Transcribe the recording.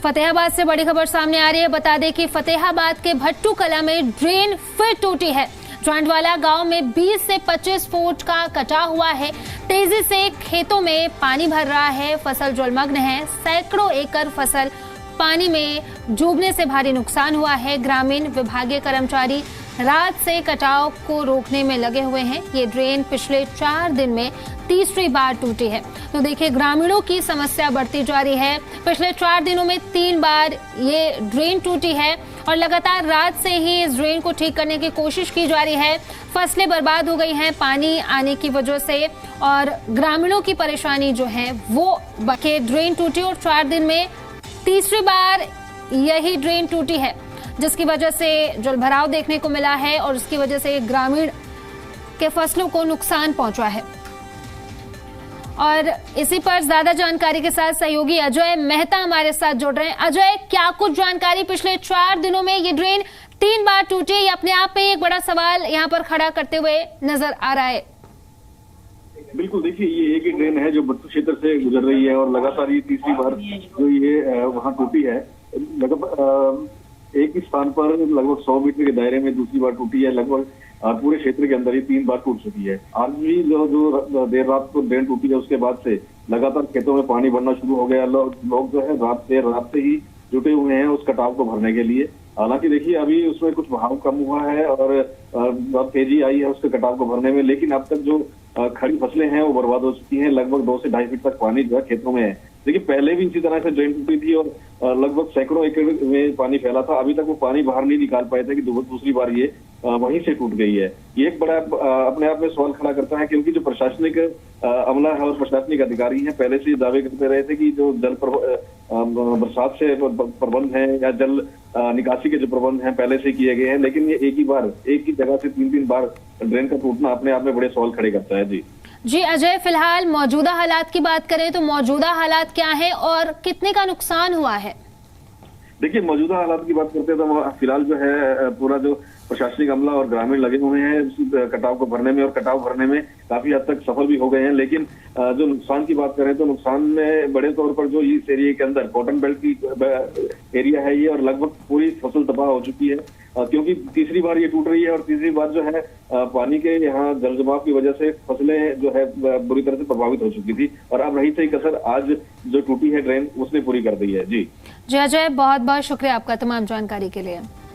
फतेहाबाद से बड़ी खबर सामने आ रही है। बता दें कि फतेहाबाद के भट्टू कला में ड्रेन फिर टूटी है। जॉइंटवाला गांव में 20 से 25 फुट का कटा हुआ है। तेजी से खेतों में पानी भर रहा है, फसल जलमग्न है। सैकड़ों एकड़ फसल पानी में डूबने से भारी नुकसान हुआ है। ग्रामीण विभागीय कर्मचारी रात से कटाव को रोकने में लगे हुए हैं। ये ड्रेन पिछले 4 दिन में तीसरी बार टूटी है। तो देखिए, ग्रामीणों की समस्या बढ़ती जा रही है। पिछले 4 दिनों में 3 बार ये ड्रेन टूटी है और लगातार रात से ही इस ड्रेन को ठीक करने की कोशिश की जा रही है। फसलें बर्बाद हो गई हैं पानी आने की वजह से, और ग्रामीणों की परेशानी जो है वो बके ड्रेन टूटी और 4 दिन में तीसरी बार यही ड्रेन टूटी है, जिसकी वजह से जलभराव देखने को मिला है और उसकी वजह से ग्रामीण के फसलों को नुकसान पहुंचा है। और इसी पर ज्यादा जानकारी के साथ सहयोगी अजय मेहता हमारे साथ जुड़ रहे हैं। अजय, क्या कुछ जानकारी? पिछले 4 दिनों में ये ड्रेन 3 बार टूटी, ये अपने आप में एक बड़ा सवाल यहाँ पर खड़ा करते हुए नजर आ रहा है। बिल्कुल, देखिए, ये एक ही ड्रेन है जो भट्टू क्षेत्र से गुजर रही है और लगातार ये तीसरी बार जो ये वहाँ टूटी है। लगभग एक ही स्थान पर लगभग 100 मीटर के दायरे में दूसरी बार टूटी है। लगभग पूरे क्षेत्र के अंदर ही 3 बार टूट चुकी है। आज भी जो देर रात को ड्रेन टूटी है उसके बाद से लगातार खेतों में पानी भरना शुरू हो गया। लोग जो है रात से ही जुटे हुए हैं उस कटाव को भरने के लिए। हालांकि देखिए, अभी उसमें कुछ बहाव कम हुआ है और बहुत तेजी आई है उसके कटाव को भरने में, लेकिन अब तक जो खड़ी फसलें हैं वो बर्बाद हो चुकी हैं। लगभग 2 से 2.5 फीट तक पानी जो है खेतों में है। देखिए, पहले भी इसी तरह से ड्रेन टूटी थी और लगभग सैकड़ों एकड़ में पानी फैला था। अभी तक वो पानी बाहर नहीं निकाल पाए थे कि दूसरी बार ये वहीं से टूट गई है। ये एक बड़ा अपने आप में सवाल खड़ा करता है, क्योंकि जो प्रशासनिक अमला है और प्रशासनिक अधिकारी हैं पहले से दावे करते रहे थे कि जो जल बरसात से प्रबंध है या जल निकासी के जो प्रबंध हैं पहले से किए गए हैं, लेकिन ये एक ही जगह से 3 बार ड्रेन का टूटना अपने आप में बड़े सवाल खड़े करता है। जी अजय, फिलहाल मौजूदा हालात की बात करें तो मौजूदा हालात क्या है और कितने का नुकसान हुआ है? देखिए, मौजूदा हालात की बात करते हैं तो फिलहाल जो है पूरा जो प्रशासनिक अमला और ग्रामीण लगे हुए हैं कटाव को भरने में, और कटाव भरने में काफी हद तक सफल भी हो गए हैं। लेकिन जो नुकसान की बात करें तो नुकसान में बड़े तौर पर जो इस एरिया के अंदर कॉटन बेल्ट की एरिया है ये, और लगभग पूरी फसल तबाह हो चुकी है, क्योंकि तीसरी बार ये टूट रही है और तीसरी बार जो है पानी के यहाँ जल जमाव की वजह से फसलें जो है बुरी तरह से प्रभावित हो चुकी थी, और अब रही थी कसर आज जो टूटी है ड्रेन उसने पूरी कर दी है। जी अजय, बहुत बहुत शुक्रिया आपका तमाम जानकारी के लिए।